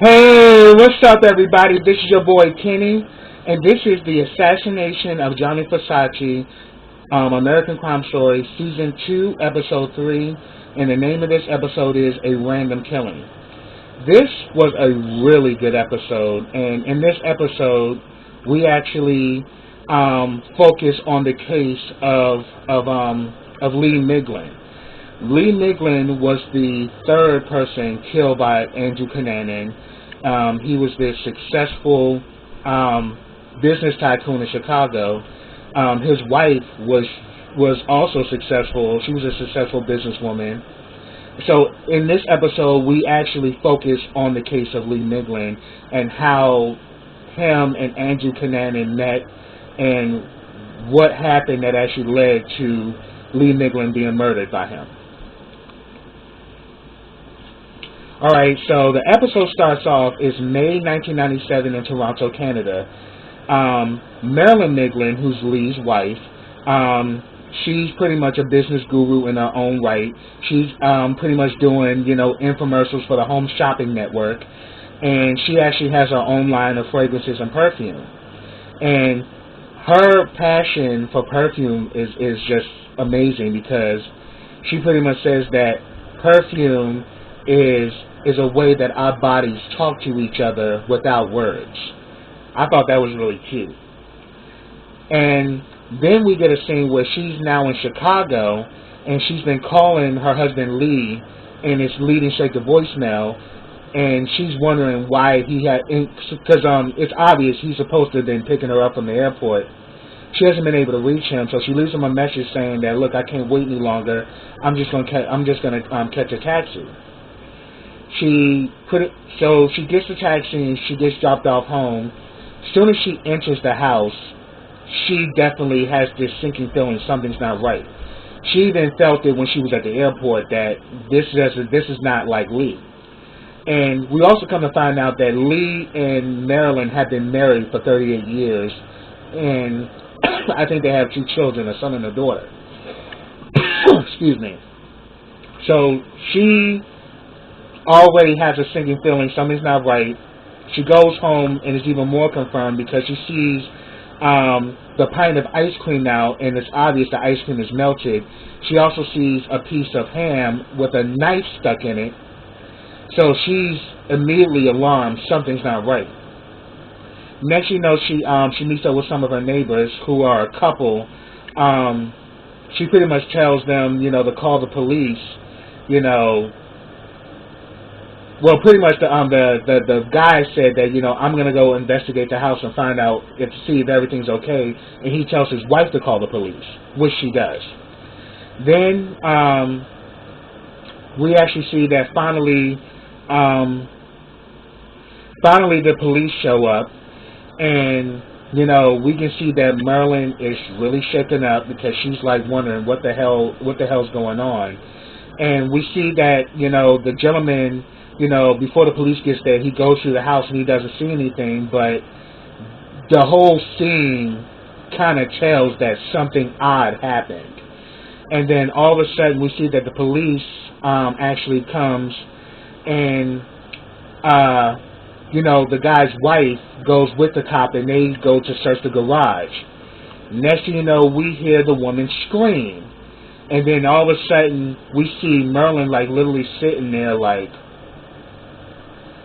Hey, what's up, everybody? This is your boy Kenny, and this is the Assassination of Gianni Versace, American Crime Story, Season 2, Episode 3, and the name of this episode is A Random Killing. This was a really good episode, and in this episode, we actually focus on the case of Lee Miglin. Lee Miglin was the third person killed by Andrew Cunanan. He was this successful business tycoon in Chicago. His wife was also successful. She was a successful businesswoman. So in this episode, we actually focus on the case of Lee Miglin and how him and Andrew Cunanan met and what happened that actually led to Lee Miglin being murdered by him. Alright, so the episode starts off is May 1997 in Toronto, Canada. Marilyn Miglin, who's Lee's wife, she's pretty much a business guru in her own right. She's pretty much doing, infomercials for the Home Shopping Network, and she actually has her own line of fragrances and perfume. And her passion for perfume is just amazing because she pretty much says that perfume is a way that our bodies talk to each other without words. I thought that was really cute. And then we get a scene where she's now in Chicago and she's been calling her husband Lee, and it's leading straight to voicemail, and she's wondering why he had, because it's obvious he's supposed to have been picking her up from the airport. She hasn't been able to reach him, so she leaves him a message saying that, look, I can't wait any longer. I'm just gonna catch a taxi. So she gets the taxi and she gets dropped off home. As soon as she enters the house, she definitely has this sinking feeling something's not right. She even felt it when she was at the airport that this is not like Lee. And we also come to find out that Lee and Marilyn have been married for 38 years, and I think they have 2 children, a son and a daughter. Excuse me. So she already has a sinking feeling something's not right. She goes home and is even more confirmed because she sees the pint of ice cream now, and it's obvious the ice cream is melted. She also sees a piece of ham with a knife stuck in it. So she's immediately alarmed. Something's not right. Next you know, she meets up with some of her neighbors who are a couple. She pretty much tells them, to call the police, Well, pretty much the guy said that, I'm going to go investigate the house and find out to see if everything's okay. And he tells his wife to call the police, which she does. Then we actually see that finally the police show up. And, we can see that Marilyn is really shaken up because she's like wondering what the hell's going on. And we see that, the gentleman, before the police gets there, he goes through the house and he doesn't see anything, but the whole scene kind of tells that something odd happened. And then all of a sudden we see that the police actually comes and, the guy's wife goes with the cop and they go to search the garage. Next thing you know, we hear the woman scream. And then all of a sudden we see Marilyn like literally sitting there like,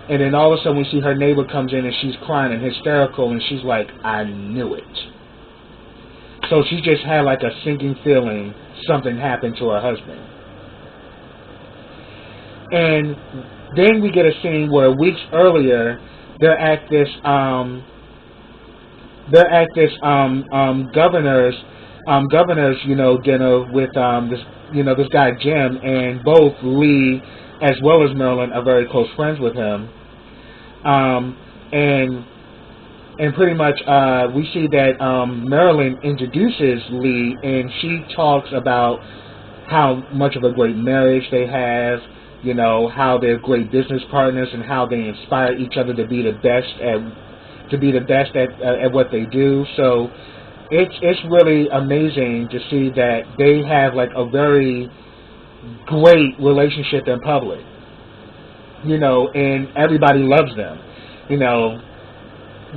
and then all of a sudden we see her neighbor comes in and she's crying and hysterical, and she's like, I knew it. So she just had like a sinking feeling something happened to her husband. And then we get a scene where weeks earlier they're at this governor's dinner with this guy Jim, and both Lee as well as Marilyn are very close friends with him. And pretty much we see that Marilyn introduces Lee, and she talks about how much of a great marriage they have, how they're great business partners, and how they inspire each other to be the best at what they do. So it's really amazing to see that they have like a very great relationship in public. and everybody loves them.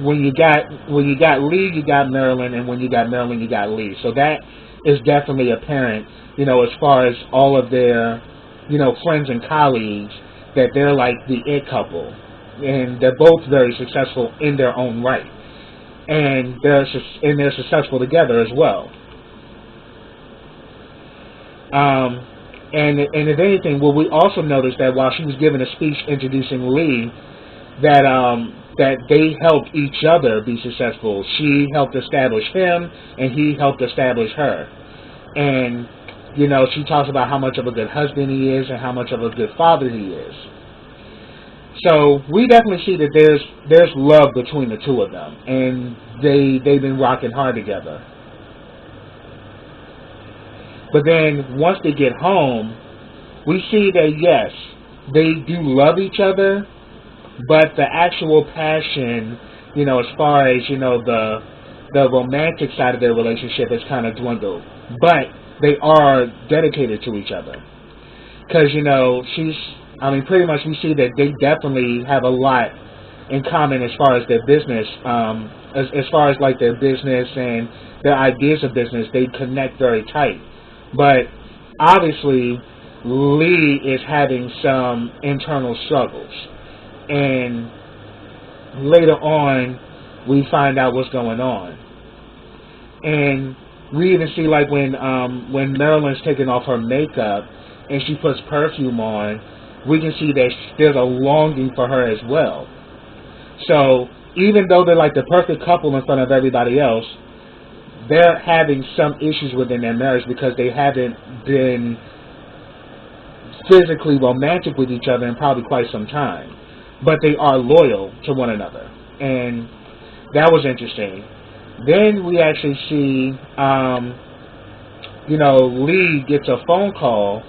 When you got Lee, you got Marilyn, and when you got Marilyn, you got Lee. So that is definitely apparent, as far as all of their, friends and colleagues, that they're like the it couple, and they're both very successful in their own right, and they're successful together as well. And if anything, well, we also noticed that while she was giving a speech introducing Lee, that they helped each other be successful. She helped establish him, and he helped establish her. And, she talks about how much of a good husband he is and how much of a good father he is. So we definitely see that there's love between the two of them, and they've been rocking hard together. But then once they get home, we see that yes, they do love each other, but the actual passion, as far as, the romantic side of their relationship has kind of dwindled. But they are dedicated to each other. Because, pretty much we see that they definitely have a lot in common as far as their business, as far as like their business and their ideas of business, they connect very tight. But obviously, Lee is having some internal struggles. And later on, we find out what's going on. And we even see, like, when Marilyn's taking off her makeup and she puts perfume on, we can see that there's a longing for her as well. So even though they're like the perfect couple in front of everybody else, they're having some issues within their marriage because they haven't been physically romantic with each other in probably quite some time. But they are loyal to one another. And that was interesting. Then we actually see, Lee gets a phone call,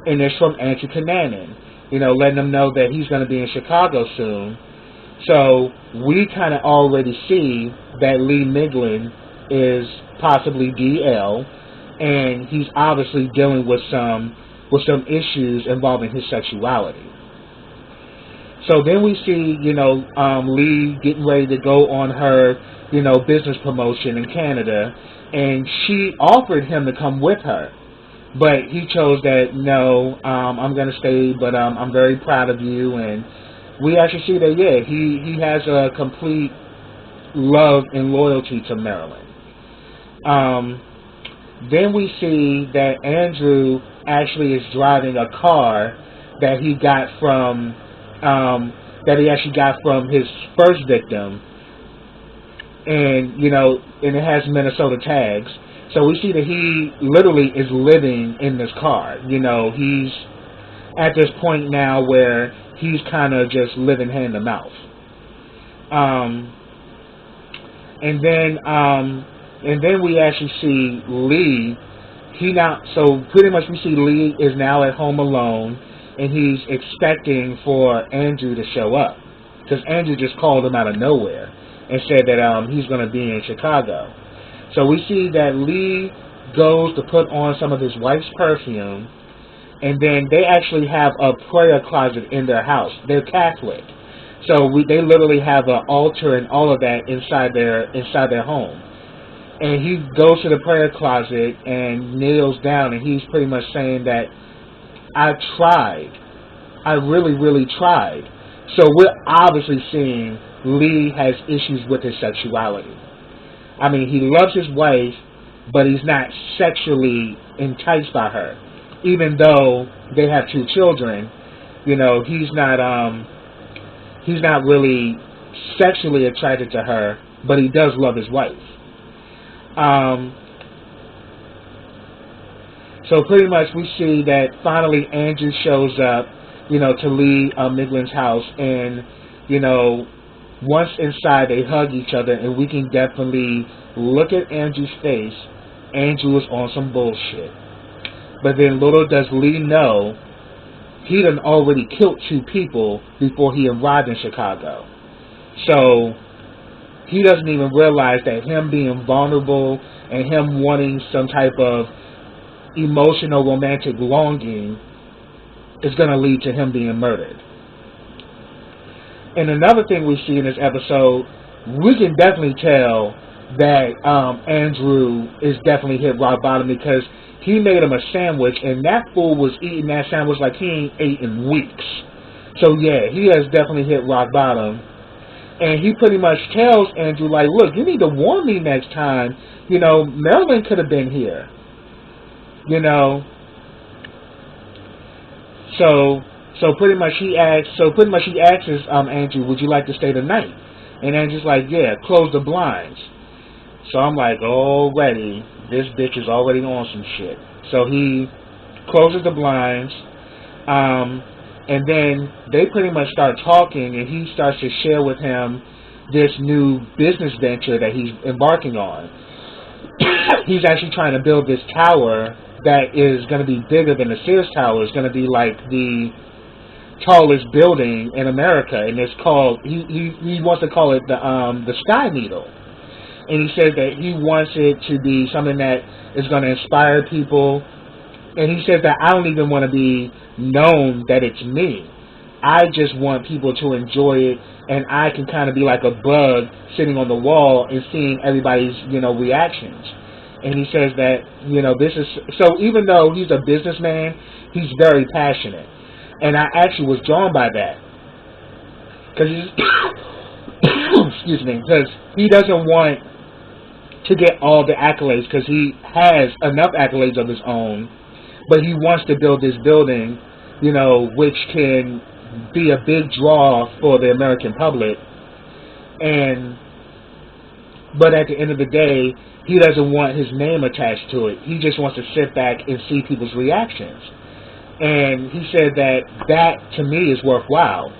and it's from Andrew Cunanan, letting him know that he's going to be in Chicago soon. So we kind of already see that Lee Miglin is possibly DL, and he's obviously dealing with some issues involving his sexuality. So then we see, Lee getting ready to go on her, business promotion in Canada, and she offered him to come with her, but he chose that, no, I'm going to stay, but I'm very proud of you, and we actually see that, yeah, he has a complete love and loyalty to Marilyn. Then we see that Andrew actually is driving a car that he got from his first victim, and and it has Minnesota tags. So we see that he literally is living in this car. He's at this point now where he's kind of just living hand to mouth. And then we actually see Lee. So pretty much we see Lee is now at home alone, and he's expecting for Andrew to show up, because Andrew just called him out of nowhere and said that he's going to be in Chicago. So we see that Lee goes to put on some of his wife's perfume, and then they actually have a prayer closet in their house. They're Catholic, so they literally have an altar and all of that inside their home. And he goes to the prayer closet and kneels down, and he's pretty much saying that I tried. I really, really tried. So we're obviously seeing Lee has issues with his sexuality. I mean, he loves his wife, but he's not sexually enticed by her. Even though they have 2 children, he's not really sexually attracted to her, but he does love his wife. So pretty much we see that finally Andrew shows up, to Lee Miglin's house, and, once inside they hug each other, and we can definitely look at Andrew's face. Andrew is on some bullshit. But then little does Lee know, he done already killed 2 people before he arrived in Chicago. So he doesn't even realize that him being vulnerable and him wanting some type of emotional romantic longing is going to lead to him being murdered. And another thing we see in this episode, we can definitely tell that Andrew is definitely hit rock bottom because he made him a sandwich, and that fool was eating that sandwich like he ain't ate in weeks. So yeah, he has definitely hit rock bottom. And he pretty much tells Andrew, like, look, you need to warn me next time. You know, Marilyn could have been here. You know. So pretty much he asks Andrew, would you like to stay the night? And Andrew's like, yeah, close the blinds. So I'm like, already, this bitch is already on some shit. So he closes the blinds, and then they pretty much start talking, and he starts to share with him this new business venture that he's embarking on. He's actually trying to build this tower that is going to be bigger than the Sears Tower. It's going to be like the tallest building in America, and it's called, he wants to call it the Sky Needle. And he says that he wants it to be something that is going to inspire people. And he says that I don't even want to be known that it's me. I just want people to enjoy it, and I can kind of be like a bug sitting on the wall and seeing everybody's, you know, reactions. And he says that, you know, this is, so even though he's a businessman, he's very passionate. And I actually was drawn by that. Because he's, excuse me, because he doesn't want to get all the accolades, because he has enough accolades of his own, but he wants to build this building, you know, which can be a big draw for the American public. But at the end of the day, he doesn't want his name attached to it. He just wants to sit back and see people's reactions. And he said that to me is worthwhile.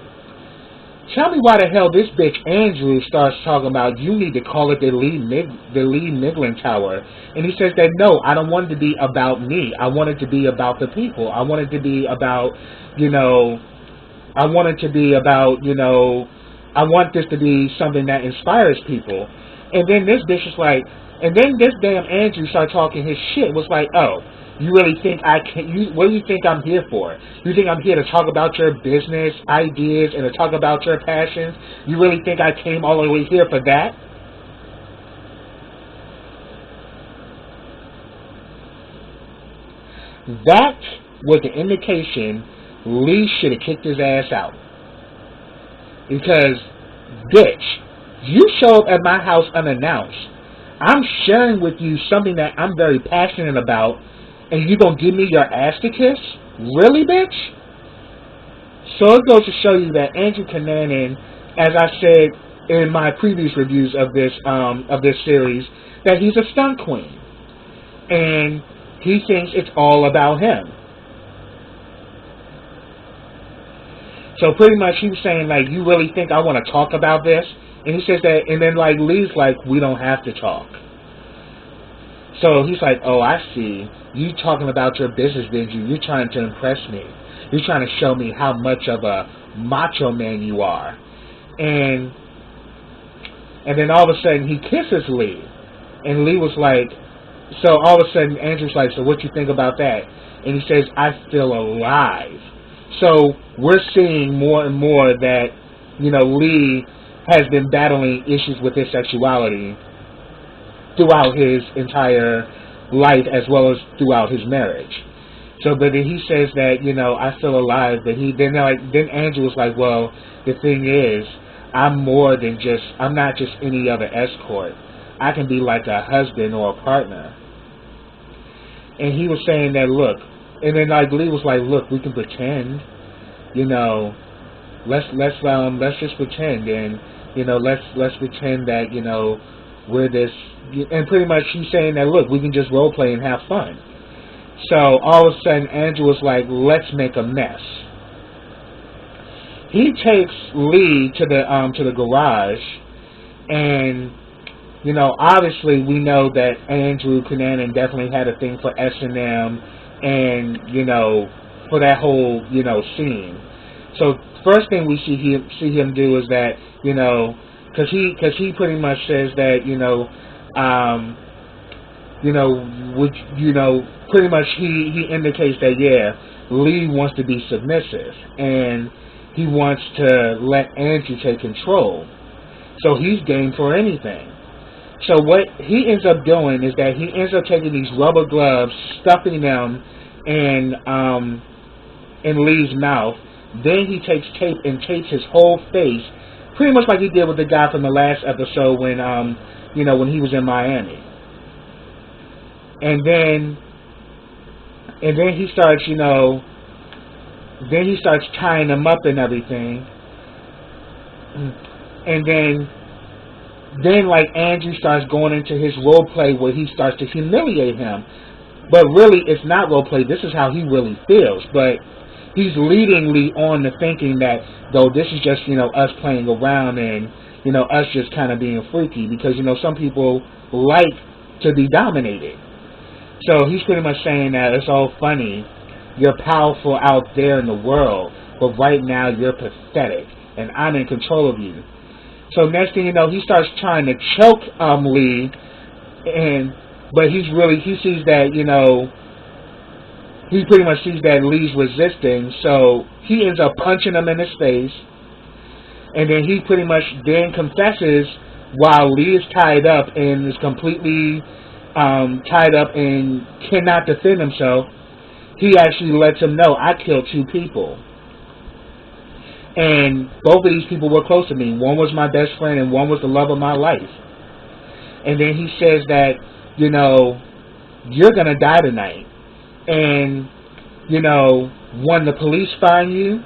Tell me why the hell this bitch Andrew starts talking about you need to call it the Lee Miglin Tower. And he says that no, I don't want it to be about me. I want it to be about the people. I want it to be about, you know, I want it to be about, you know, I want this to be something that inspires people. And then this bitch is like, and then this damn Andrew started talking his shit. Was like, oh, you really think I can? What do you think I'm here for? You think I'm here to talk about your business ideas and to talk about your passions? You really think I came all the way here for that? That was the indication Lee should have kicked his ass out. Because, bitch, you show up at my house unannounced. I'm sharing with you something that I'm very passionate about, and you gonna give me your ass to kiss? Really, bitch? So it goes to show you that Andrew Cunanan, as I said in my previous reviews of this series, that he's a stunt queen, and he thinks it's all about him. So pretty much he was saying, like, you really think I want to talk about this? And he says that, and then like Lee's like, we don't have to talk. So he's like, oh, I see. You talking about your business venture. You're trying to impress me. You're trying to show me how much of a macho man you are. And then all of a sudden he kisses Lee. And Lee was like, so all of a sudden Andrew's like, so what you think about that? And he says, I feel alive. So we're seeing more and more that, you know, Lee has been battling issues with his sexuality throughout his entire life as well as throughout his marriage. So, but then he says that, you know, I feel alive. But then Andrew was like, well, the thing is, I'm not just any other escort. I can be like a husband or a partner. And he was saying that, look, and then like Lee was like, look, we can pretend, you know, let's just pretend, and you know, let's pretend that, you know, we're this, and pretty much he's saying that, look, we can just role play and have fun. So all of a sudden Andrew was like, let's make a mess. He takes Lee to the garage, and you know, obviously we know that Andrew Cunanan definitely had a thing for S&M, and you know, for that whole, you know, scene. So first thing we see him do is that, you know, because he pretty much says that, you know, pretty much he indicates that, yeah, Lee wants to be submissive, and he wants to let Andrew take control. So he's game for anything. So what he ends up doing is that he ends up taking these rubber gloves, stuffing them in Lee's mouth. Then he takes tape and tapes his whole face, pretty much like he did with the guy from the last episode when when he was in Miami. And then he starts, then he starts tying them up and everything. And then like Andrew starts going into his role play where he starts to humiliate him. But really, it's not role play. This is how he really feels. But he's leading Lee on to thinking that, though, this is just, us playing around and, us just kind of being freaky. Because, some people like to be dominated. So he's pretty much saying that it's all funny. You're powerful out there in the world. But right now, you're pathetic. And I'm in control of you. So next thing you know, he starts trying to choke Lee. But he sees that, he pretty much sees that Lee's resisting, so he ends up punching him in his face, and then he pretty much then confesses while Lee is tied up and is completely tied up and cannot defend himself. He actually lets him know, I killed 2 people. And both of these people were close to me. One was my best friend and one was the love of my life. And then he says that, you're going to die tonight. And, when the police find you,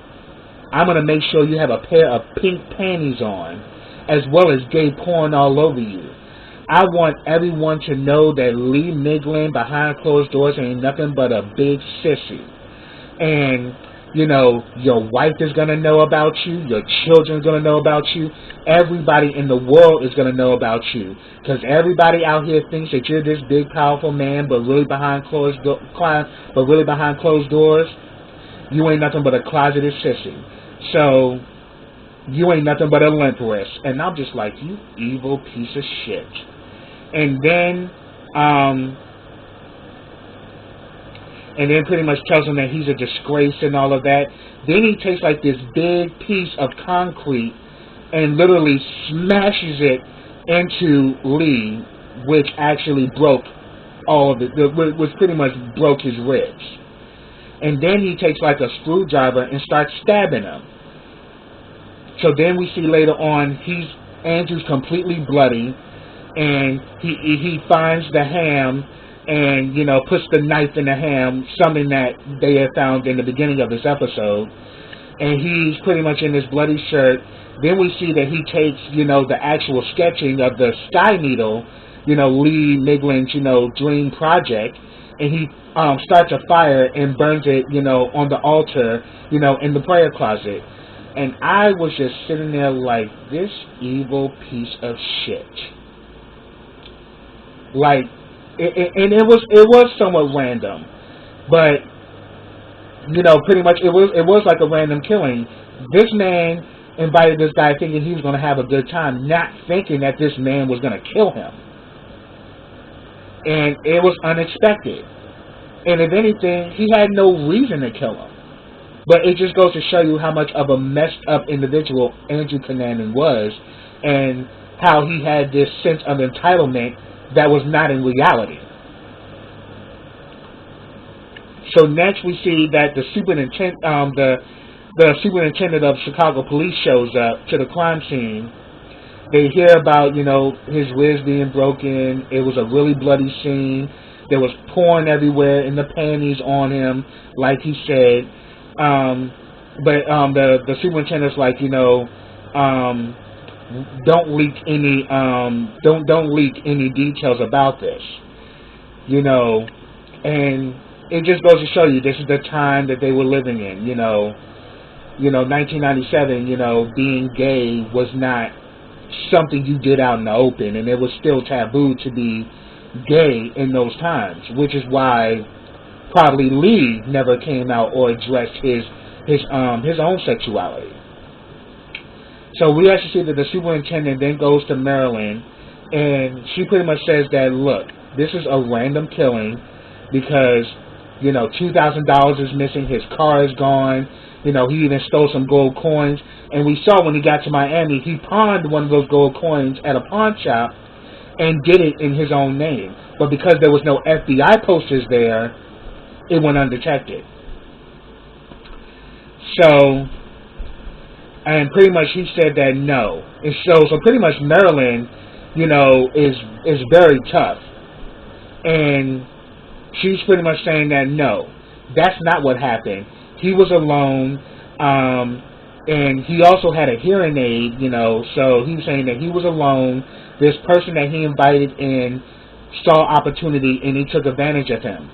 I'm going to make sure you have a pair of pink panties on, as well as gay porn all over you. I want everyone to know that Lee Miglin behind closed doors ain't nothing but a big sissy. And, your wife is going to know about you. Your children are going to know about you. Everybody in the world is going to know about you. Because everybody out here thinks that you're this big, powerful man, but really behind closed doors, you ain't nothing but a closeted sissy. So, you ain't nothing but a limp wrist. And I'm just like, you evil piece of shit. And then pretty much tells him that he's a disgrace and all of that. Then he takes like this big piece of concrete and literally smashes it into Lee, which actually broke all of it, which pretty much broke his ribs. And then he takes like a screwdriver and starts stabbing him. So then we see later on, Andrew's completely bloody, and he finds the ham and, puts the knife in the ham, something that they had found in the beginning of this episode. And he's pretty much in this bloody shirt. Then we see that he takes, the actual sketching of the Sky Needle, Lee Miglin's, dream project, and he starts a fire and burns it, on the altar, in the prayer closet. And I was just sitting there like, this evil piece of shit. Like, and it was somewhat random, but pretty much it was like a random killing. This man invited this guy thinking he was going to have a good time, not thinking that this man was going to kill him, and it was unexpected. And if anything, he had no reason to kill him. But it just goes to show you how much of a messed up individual Andrew Cunanan was, and how he had this sense of entitlement that was not in reality. So next we see that the superintendent of Chicago Police shows up to the crime scene. They hear about, his ribs being broken. It was a really bloody scene. There was porn everywhere in the panties on him, like he said. But the superintendent's like, don't leak any details about this, and it just goes to show you this is the time that they were living in. 1997. Being gay was not something you did out in the open, and it was still taboo to be gay in those times, which is why probably Lee never came out or addressed his own sexuality. So we actually see that the superintendent then goes to Marilyn, and she pretty much says that, look, this is a random killing because You know, $2,000 is missing. His car is gone. You know, he even stole some gold coins. And we saw when he got to Miami, he pawned one of those gold coins at a pawn shop and did it in his own name. But because there was no FBI posters there, it went undetected. So, and pretty much he said that no. And so pretty much Marilyn, you know, is very tough. And she's pretty much saying that no, that's not what happened. He was alone, and he also had a hearing aid, you know, so he was saying that he was alone. This person that he invited in saw opportunity, and he took advantage of him.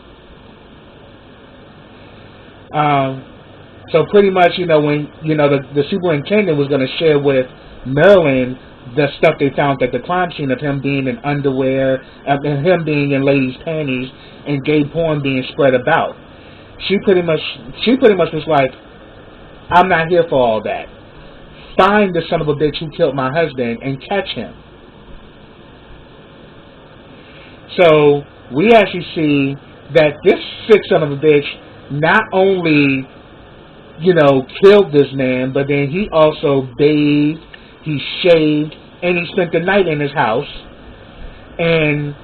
So pretty much, you know, when, you know, the superintendent was going to share with Marilyn the stuff they found at the crime scene of him being in underwear, and him being in ladies' panties, and gay porn being spread about. She pretty much was like, I'm not here for all that. Find the son of a bitch who killed my husband and catch him. So we actually see that this sick son of a bitch not only, you know, killed this man, but then he also bathed, he shaved, and he spent the night in his house. And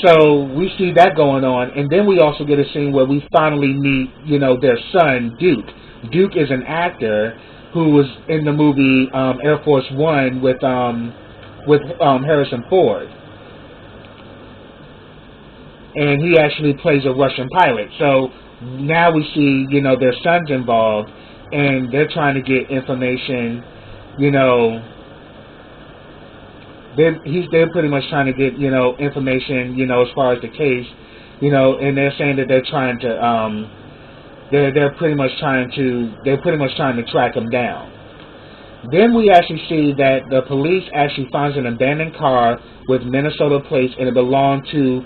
so we see that going on. And then we also get a scene where we finally meet, you know, their son, Duke. Duke is an actor who was in the movie Air Force One with Harrison Ford. And he actually plays a Russian pilot. So now we see, you know, their son's involved, and they're trying to get information, you know. They're pretty much trying to get, you know, information, you know, as far as the case, you know, and they're saying that they're trying to, they're pretty much trying to track him down. Then we actually see that the police actually finds an abandoned car with Minnesota plates, and it belonged to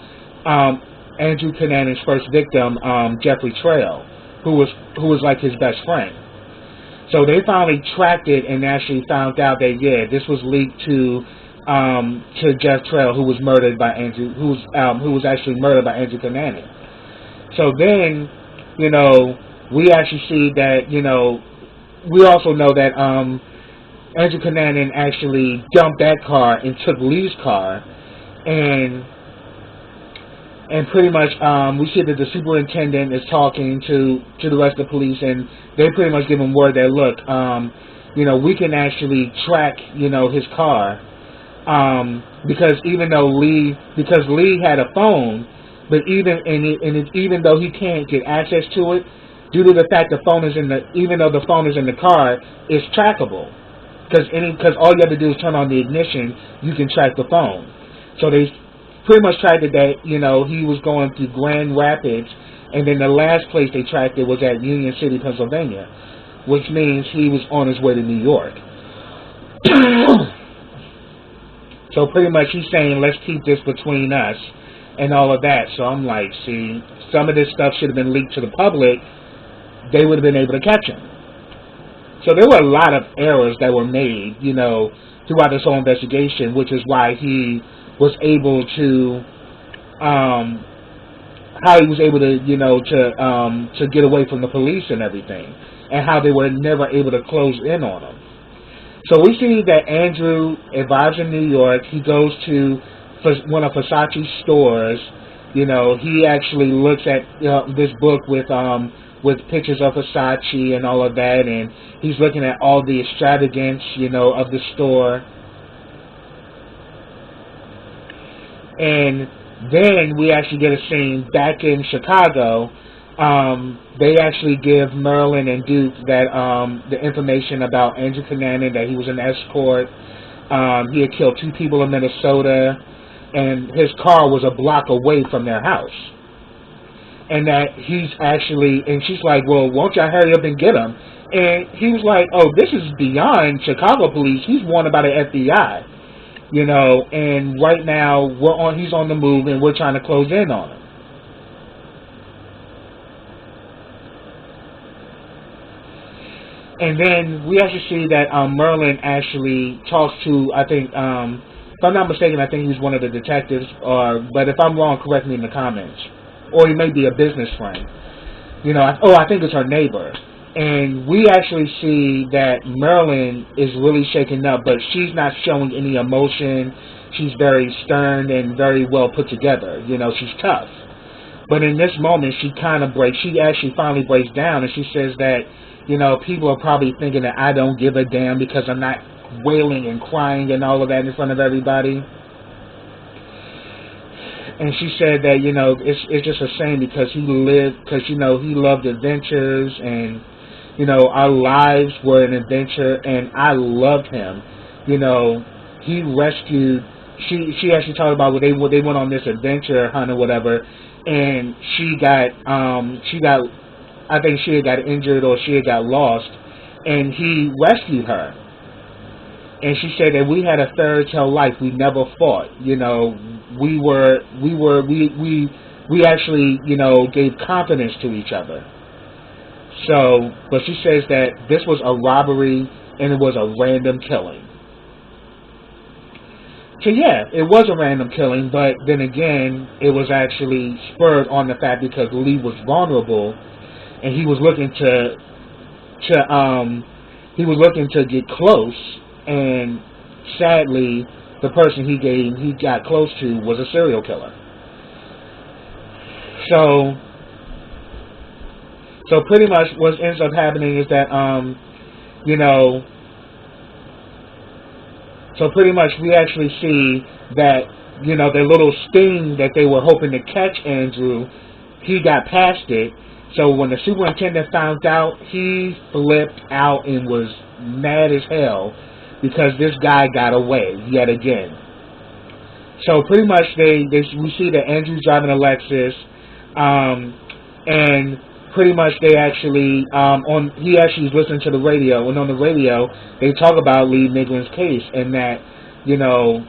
Andrew Cunanan's first victim, Jeffrey Trail, who was like his best friend. So they finally tracked it and actually found out that, yeah, this was leaked to Jeff Trail, who was murdered by Andrew, who was actually murdered by Andrew Cunanan. So then, you know, we actually see that, you know, we also know that Andrew Cunanan actually dumped that car and took Lee's car, and pretty much we see that the superintendent is talking to the rest of the police, and they pretty much give him word that, look, you know, we can actually track, you know, his car. Because Lee had a phone, but even though he can't get access to it, due to the fact even though the phone is in the car, it's trackable. Because all you have to do is turn on the ignition, you can track the phone. So they pretty much tracked it that, you know, he was going through Grand Rapids, and then the last place they tracked it was at Union City, Pennsylvania, which means he was on his way to New York. So pretty much he's saying, let's keep this between us and all of that. So I'm like, see, some of this stuff should have been leaked to the public. They would have been able to catch him. So there were a lot of errors that were made, you know, throughout this whole investigation, which is why he was able to, how he was able to, you know, to get away from the police and everything, and how they were never able to close in on him. So we see that Andrew arrives in New York. He goes to one of Versace's stores. You know, he actually looks at this book with pictures of Versace and all of that, and he's looking at all the extravagance, you know, of the store. And then we actually get a scene back in Chicago. They actually give Marilyn and Duke that the information about Andrew Cunanan, that he was an escort. He had killed 2 people in Minnesota, and his car was a block away from their house. And that he's actually, and she's like, well, won't y'all hurry up and get him? And he was like, oh, this is beyond Chicago police. He's wanted by the FBI, you know, and right now he's on the move, and we're trying to close in on him. And then we actually see that Marilyn actually talks to, I think, if I'm not mistaken, I think he's one of the detectives, but if I'm wrong, correct me in the comments. or he may be a business friend. You know, I think it's her neighbor. And we actually see that Marilyn is really shaken up, but she's not showing any emotion. She's very stern and very well put together. You know, she's tough. But in this moment, she actually finally breaks down, and she says that, you know, people are probably thinking that I don't give a damn because I'm not wailing and crying and all of that in front of everybody. And she said that, you know, it's just a shame because he loved adventures, and, you know, our lives were an adventure, and I loved him. You know, he rescued. She actually talked about when they went on this adventure hunt or whatever, and she got I think she had got injured or she had got lost, and he rescued her. And she said that we had a fairy tale life. We never fought. You know, we actually, you know, gave confidence to each other. So, but she says that this was a robbery and it was a random killing. So yeah, it was a random killing, but then again, it was actually spurred on the fact because Lee was vulnerable, and he was looking to get close, and sadly, the person he got close to was a serial killer. So pretty much what ends up happening is that you know. So pretty much we actually see that, you know, their little sting that they were hoping to catch Andrew, he got past it. So when the superintendent found out, he flipped out and was mad as hell because this guy got away yet again. So pretty much we see that Andrew's driving a Lexus, and pretty much they actually he actually was listening to the radio, and on the radio they talk about Lee Miglin's case, and that, you know,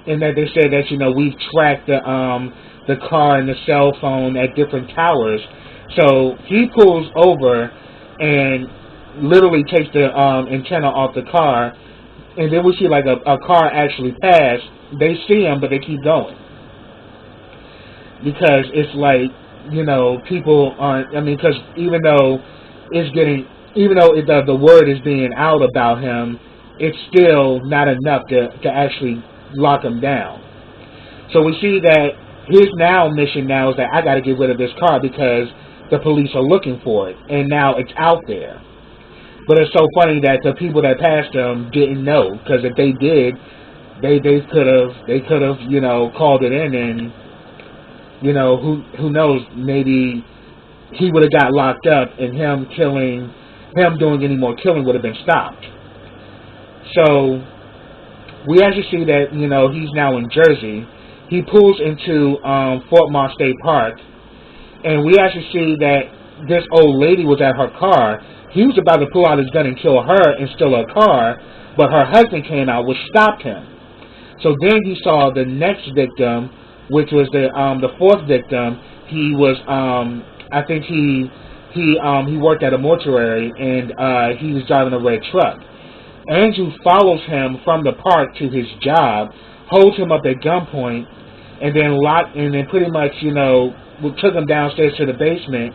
and that they said that, you know, we've tracked the car and the cell phone at different towers. So he pulls over and literally takes the antenna off the car, and then we see like a car actually pass. They see him, but they keep going because it's like, you know, people aren't. I mean, because even though the word is being out about him, it's still not enough to actually lock him down. So we see that his mission now is that I got to get rid of this car because the police are looking for it, and now it's out there. But it's so funny that the people that passed him didn't know, because if they did, they could have you know, called it in, and, you know, who knows, maybe he would have got locked up, and him doing any more killing would have been stopped. So we actually see that, you know, he's now in Jersey. He pulls into Fort Moss State Park, and we actually see that this old lady was at her car. He was about to pull out his gun and kill her and steal her car, but her husband came out, which stopped him. So then he saw the next victim, which was the fourth victim. He was I think he worked at a mortuary, and he was driving a red truck. Andrew follows him from the park to his job, holds him up at gunpoint, and then pretty much, you know, took him downstairs to the basement.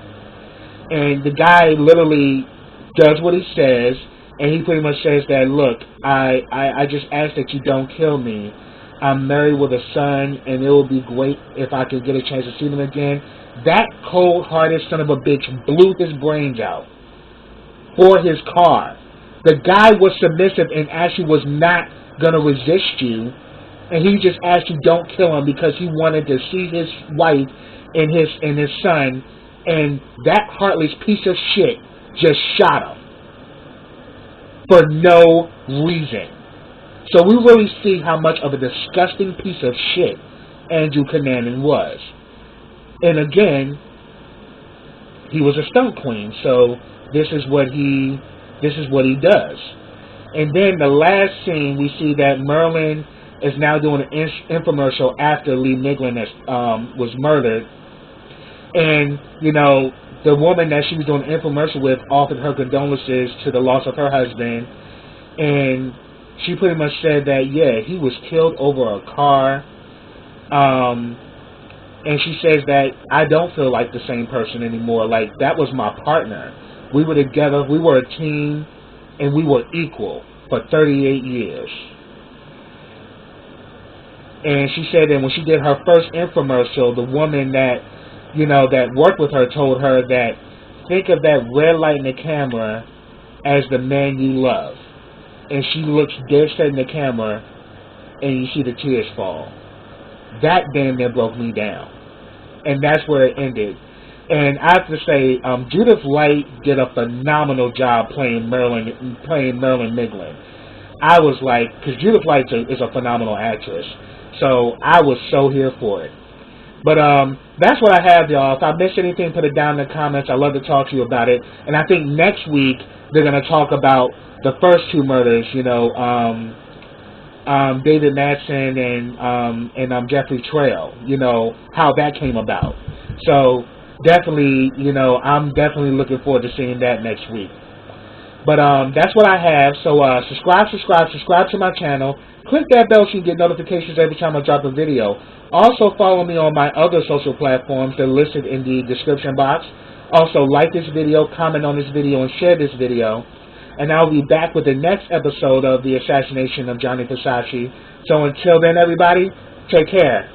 And the guy literally does what he says, and he pretty much says that, look, I just ask that you don't kill me. I'm married with a son, and it would be great if I could get a chance to see them again. That cold-hearted son of a bitch blew his brains out for his car. The guy was submissive and actually was not going to resist you, and he just asked you don't kill him because he wanted to see his wife and his son, and that heartless piece of shit just shot him for no reason. So we really see how much of a disgusting piece of shit Andrew Cunanan was. And again, he was a stunt queen, so this is what he does. And then the last scene, we see that Marilyn is now doing an infomercial after Lee Miglin was murdered. And, you know, the woman that she was doing an infomercial with offered her condolences to the loss of her husband. And she pretty much said that, yeah, he was killed over a car. And she says that I don't feel like the same person anymore. Like, that was my partner. We were together, we were a team, and we were equal for 38 years. And she said that when she did her first infomercial, the woman that, that worked with her told her that, think of that red light in the camera as the man you love. And she looks dead straight in the camera, and you see the tears fall. That damn near broke me down. And that's where it ended. And I have to say, Judith Light did a phenomenal job playing Marilyn Miglin. I was like, because Judith Light is a phenomenal actress. So I was so here for it. But that's what I have, y'all. If I missed anything, put it down in the comments. I'd love to talk to you about it. And I think next week they're going to talk about the first two murders, David Madsen and Jeffrey Trail, how that came about. So definitely, I'm definitely looking forward to seeing that next week. But that's what I have. So subscribe to my channel. Click that bell so you get notifications every time I drop a video. Also follow me on my other social platforms that are listed in the description box. Also like this video, comment on this video, and share this video. And I'll be back with the next episode of the Assassination of Gianni Versace. So until then, everybody, take care.